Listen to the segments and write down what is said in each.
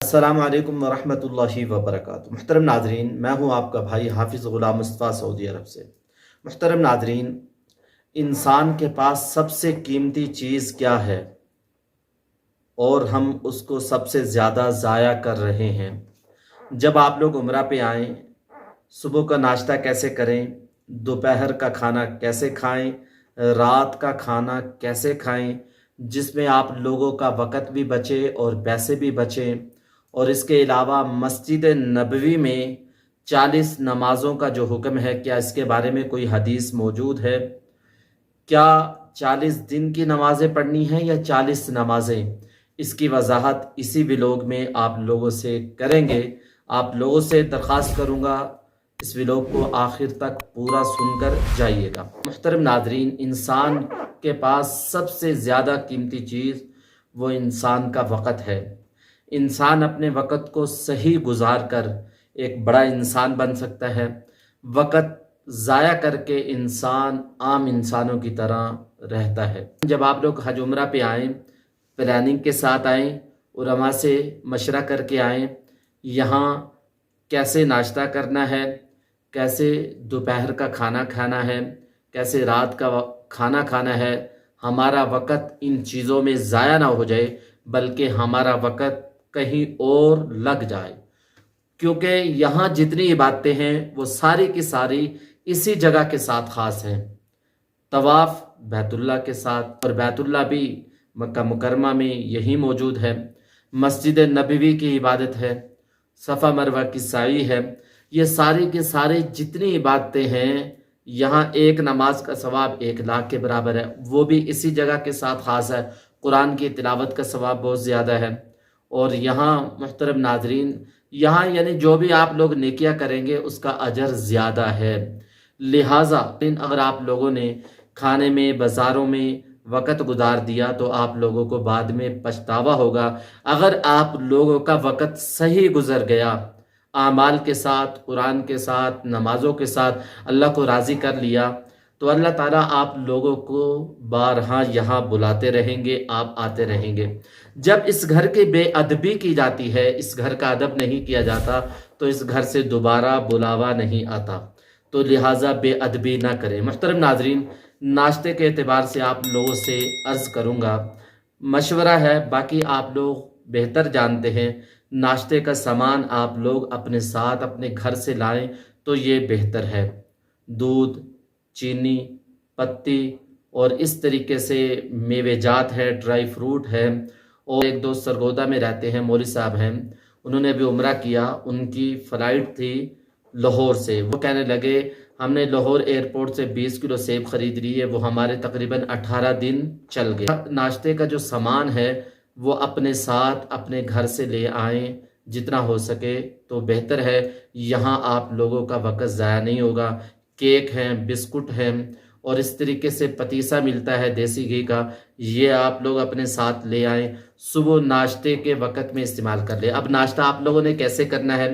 अस्सलाम वालेकुम वरहमतुल्लाहि वबरकातुहू। मुहतरम नाजरीन, मैं हूँ आपका भाई हाफिज़ ग़ुलाम मुस्तफ़ा सऊदी अरब से। मुहतरम नाजरीन, इंसान के पास सबसे कीमती चीज़ क्या है और हम उसको सबसे ज़्यादा ज़ाया कर रहे हैं। जब आप लोग उम्रा पे आएँ, सुबह का नाश्ता कैसे करें, दोपहर का खाना कैसे खाएं, रात का खाना कैसे खाएं, जिसमें आप लोगों का वक़्त भी बचे और पैसे भी बचें। और इसके अलावा मस्जिद नबवी में 40 नमाज़ों का जो हुक्म है, क्या इसके बारे में कोई हदीस मौजूद है? क्या 40 दिन की नमाज़ें पढ़नी हैं या 40 नमाज़ें? इसकी वजाहत इसी व्लॉग में आप लोगों से करेंगे। आप लोगों से दरख्वास्त करूँगा, इस व्लॉग को आखिर तक पूरा सुनकर जाइएगा। मुहतरम नाजरीन, इंसान के पास सबसे ज़्यादा कीमती चीज़ वो इंसान का वक़्त है। इंसान अपने वक़्त को सही गुजार कर एक बड़ा इंसान बन सकता है। वक़्त ज़ाया करके इंसान आम इंसानों की तरह रहता है। जब आप लोग हज उम्रा पे आएँ, प्लानिंग के साथ आएँ, उलमा से मशवरा करके आएँ। यहाँ कैसे नाश्ता करना है, कैसे दोपहर का खाना खाना है, कैसे रात का खाना खाना है। हमारा वक़्त इन चीज़ों में ज़ाया ना हो जाए, बल्कि हमारा वक़्त कहीं और लग जाए, क्योंकि यहाँ जितनी इबादतें हैं वो सारी की सारी इसी जगह के साथ ख़ास हैं। तवाफ़ बैतुल्ला के साथ, और बैतुल्ला भी मक्का मुकरमा में यही मौजूद है। मस्जिद नबवी की इबादत है, सफ़ा मरवा की साई है। ये सारी के सारे जितनी इबादतें हैं, यहाँ एक नमाज का सवाब 1 लाख के बराबर है। वो भी इसी जगह के साथ ख़ास है। कुरान की तिलावत का सवाब बहुत ज़्यादा है। और यहाँ मुहतरम नाजरीन, यहाँ यानी जो भी आप लोग नेकियां करेंगे उसका अजर ज़्यादा है। लिहाजा अगर आप लोगों ने खाने में, बाज़ारों में वक़्त गुजार दिया तो आप लोगों को बाद में पछतावा होगा। अगर आप लोगों का वक़्त सही गुजर गया, आमाल के साथ, कुरान के साथ, नमाज़ों के साथ अल्लाह को राज़ी कर लिया, तो अल्लाह ताला आप लोगों को बारहा यहाँ बुलाते रहेंगे, आप आते रहेंगे। जब इस घर की बेअदबी की जाती है, इस घर का अदब नहीं किया जाता, तो इस घर से दोबारा बुलावा नहीं आता। तो लिहाजा बेअदबी ना करें। मुहतरम नाजरीन, नाश्ते के एतबार से आप लोगों से अर्ज़ करूँगा, मशवरा है, बाकी आप लोग बेहतर जानते हैं। नाश्ते का सामान आप लोग अपने साथ अपने घर से लाएं तो ये बेहतर है। दूध, चीनी, पत्ती और इस तरीके से मेवेजात है, ड्राई फ्रूट है। और एक दोस्त सरगोदा में रहते हैं, मौली साहब हैं, उन्होंने भी उम्रा किया। उनकी फ़्लाइट थी लाहौर से। वो कहने लगे, हमने लाहौर एयरपोर्ट से 20 किलो सेब खरीद लिए, वो हमारे तकरीबन 18 दिन चल गए। नाश्ते का जो सामान है वो अपने साथ अपने घर से ले आएँ, जितना हो सके तो बेहतर है। यहाँ आप लोगों का वक़्त ज़ाया नहीं होगा। केक हैं, बिस्कुट हैं और इस तरीके से पतीसा मिलता है देसी घी का, ये आप लोग अपने साथ ले आएँ। सुबह नाश्ते के वक़्त में इस्तेमाल कर ले। अब नाश्ता आप लोगों ने कैसे करना है?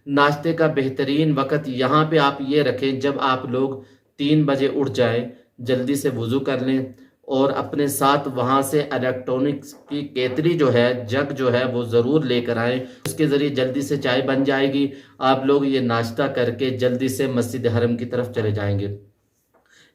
नाश्ते का बेहतरीन वक़्त यहाँ पे आप ये रखें, जब आप लोग 3 बजे उठ जाएं, जल्दी से वज़ू कर लें और अपने साथ वहाँ से इलेक्ट्रॉनिक्स की केतली जो है, जग जो है, वो ज़रूर लेकर आएँ। उसके ज़रिए जल्दी से चाय बन जाएगी। आप लोग ये नाश्ता करके जल्दी से मस्जिद हरम की तरफ चले जाएंगे।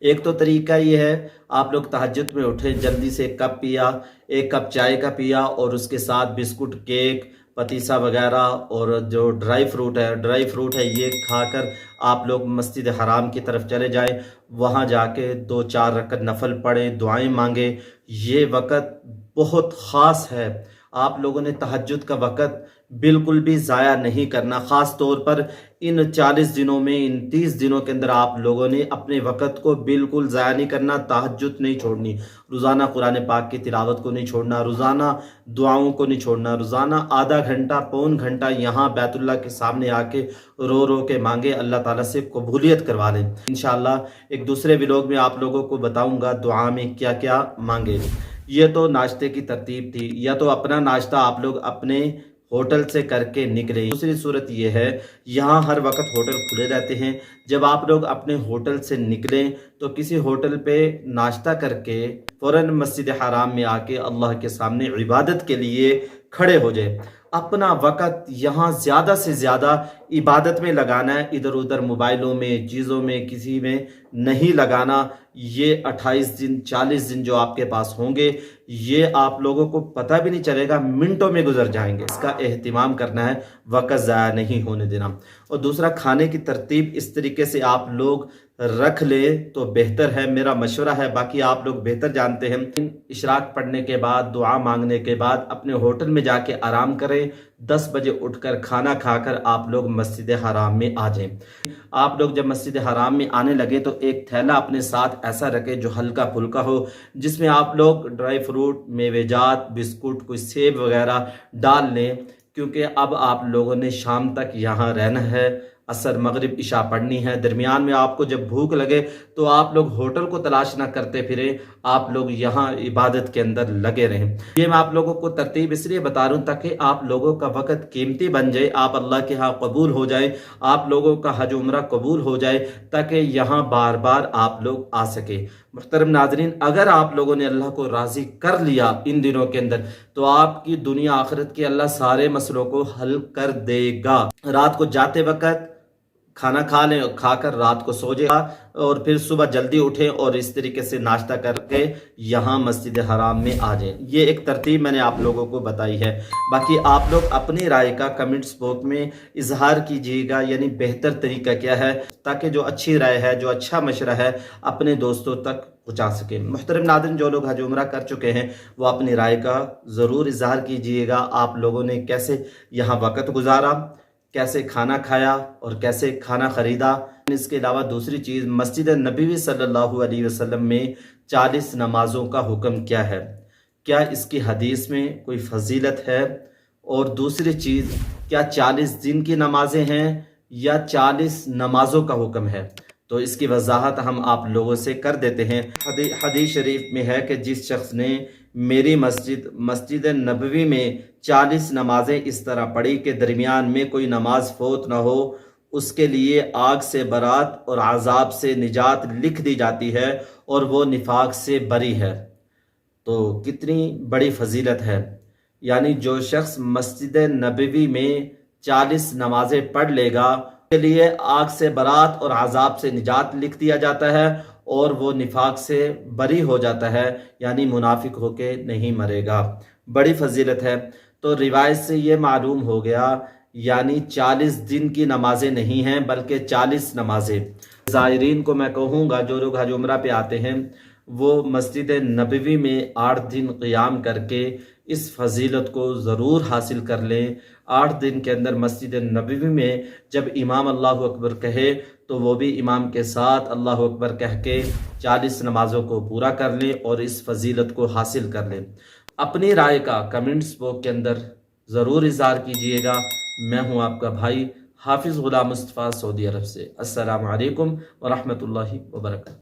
एक तो तरीका ये है, आप लोग तहज्जुद में उठे, जल्दी से 1 कप पिया, 1 कप चाय का पिया और उसके साथ बिस्कुट, केक, पतीसा वगैरह और जो ड्राई फ्रूट है ये खाकर आप लोग मस्जिद हराम की तरफ चले जाएं। वहाँ जाके 2-4 रकत नफल पढ़ें, दुआएं मांगे। ये वक़्त बहुत ख़ास है। आप लोगों ने तहज्जुद का वक़्त बिल्कुल भी ज़ाया नहीं करना। ख़ास तौर पर इन 40 दिनों में, इन 30 दिनों के अंदर आप लोगों ने अपने वक़्त को बिल्कुल ज़ाया नहीं करना। तहज्जुद नहीं छोड़नी, रोज़ाना कुरान पाक की तिलावत को नहीं छोड़ना, रोज़ाना दुआओं को नहीं छोड़ना, रोज़ाना आधा घंटा, पौन घंटा यहाँ बैतुल्ला के सामने आके रो रो के मांगे, अल्लाह ताला से कबूलियत करवा लें। इंशाअल्लाह एक दूसरे व्लॉग में आप लोगों को बताऊँगा दुआ में क्या क्या मांगे। ये तो नाश्ते की तरतीब थी। या तो अपना नाश्ता आप लोग अपने होटल से करके निकले। दूसरी सूरत ये है, यहाँ हर वक्त होटल खुले रहते हैं। जब आप लोग अपने होटल से निकलें तो किसी होटल पे नाश्ता करके फ़ौरन मस्जिद हराम में आके अल्लाह के सामने इबादत के लिए खड़े हो जाए। अपना वक़्त यहाँ ज़्यादा से ज़्यादा इबादत में लगाना है, इधर उधर मोबाइलों में, चीज़ों में, किसी में नहीं लगाना। ये 28 दिन 40 दिन जो आपके पास होंगे, ये आप लोगों को पता भी नहीं चलेगा, मिनटों में गुजर जाएंगे। इसका एहतिमाम करना है, वक़्त ज़ाया नहीं होने देना। और दूसरा, खाने की तरतीब इस तरीके से आप लोग रख ले तो बेहतर है, मेरा मशवरा है। बाकी आप लोग बेहतर जानते हैं। इशराक पढ़ने के बाद, दुआ मांगने के बाद अपने होटल में जाके आराम करें। 10 बजे उठकर खाना खाकर आप लोग मस्जिद हराम में आ जाएं। आप लोग जब मस्जिद हराम में आने लगे तो एक थैला अपने साथ ऐसा रखें जो हल्का फुल्का हो, जिसमें आप लोग ड्राई फ्रूट, मेवेजात, बिस्कुट, कोई सेब वगैरह डाल लें, क्योंकि अब आप लोगों ने शाम तक यहाँ रहना है। असर, मगरिब, इशा पढ़नी है। दरमियान में आपको जब भूख लगे तो आप लोग होटल को तलाश ना करते फिरें, आप लोग यहाँ इबादत के अंदर लगे रहें। ये मैं आप लोगों को तरतीब इसलिए बता रहा हूँ ताकि आप लोगों का वक़्त कीमती बन जाए, आप अल्लाह के यहाँ कबूल हो जाए, आप लोगों का हज उम्रा कबूल हो जाए, ताकि यहाँ बार बार आप लोग आ सके। मुहतरम नाज़रीन, अगर आप लोगों ने अल्लाह को राज़ी कर लिया इन दिनों के अंदर, तो आपकी दुनिया आखिरत के अल्लाह सारे मसलों को हल कर देगा। रात को जाते वक्त खाना खा लें और खाकर रात को सो जाएगा, और फिर सुबह जल्दी उठें और इस तरीके से नाश्ता करके यहाँ मस्जिद हराम में आ जाएं। ये एक तरतीब मैंने आप लोगों को बताई है। बाकी आप लोग अपनी राय का कमेंट्स बॉक्स में इजहार कीजिएगा, यानी बेहतर तरीका क्या है, ताकि जो अच्छी राय है, जो अच्छा मशवरा है, अपने दोस्तों तक पहुँचा सके। मुहतरम नाज़रीन, जो लोग हज उम्रा कर चुके हैं वो अपनी राय का ज़रूर इजहार कीजिएगा। आप लोगों ने कैसे यहाँ वक़्त गुजारा, कैसे खाना खाया और कैसे खाना ख़रीदा। इसके अलावा दूसरी चीज़, मस्जिद नबवी सल्लल्लाहु अलैहि वसल्लम में 40 नमाज़ों का हुक्म क्या है, क्या इसकी हदीस में कोई फजीलत है? और दूसरी चीज़, क्या 40 दिन की नमाजें हैं या 40 नमाज़ों का हुक्म है? तो इसकी वजाहत हम आप लोगों से कर देते हैं। हदीस शरीफ में है कि जिस शख्स ने मेरी मस्जिद नबवी में 40 नमाजें इस तरह पढ़ी कि दरमियान में कोई नमाज फोत ना हो, उसके लिए आग से बरात और अजाब से निजात लिख दी जाती है और वो निफाक से बरी है। तो कितनी बड़ी फजीलत है। यानी जो शख्स मस्जिद नबवी में 40 नमाजें पढ़ लेगा, के लिए आग से बरात और अजाब से निजात लिख दिया जाता है और वो निफाक से बरी हो जाता है, यानी मुनाफिक होके नहीं मरेगा। बड़ी फजीलत है। तो रिवायत से ये मालूम हो गया, यानी 40 दिन की नमाजें नहीं हैं बल्कि 40 नमाजें। ज़ायरीन को मैं कहूँगा, जो लोग हज उम्रा पे आते हैं वो मस्जिद नबवी में 8 दिन क़ियाम करके इस फजीलत को ज़रूर हासिल कर लें। 8 दिन के अंदर मस्जिद नबवी में जब इमाम अल्लाहु अकबर कहे तो वो भी इमाम के साथ अल्लाहु अकबर कह के 40 नमाज़ों को पूरा कर लें और इस फजीलत को हासिल कर लें। अपनी राय का कमेंट्स बॉक्स के अंदर ज़रूर इज़हार कीजिएगा। मैं हूँ आपका भाई हाफिज़ ग़ुलाम मुस्तफ़ा, सऊदी अरब से। अस्सलामु अलैकुम व रहमतुल्लाहि व बरकातहू।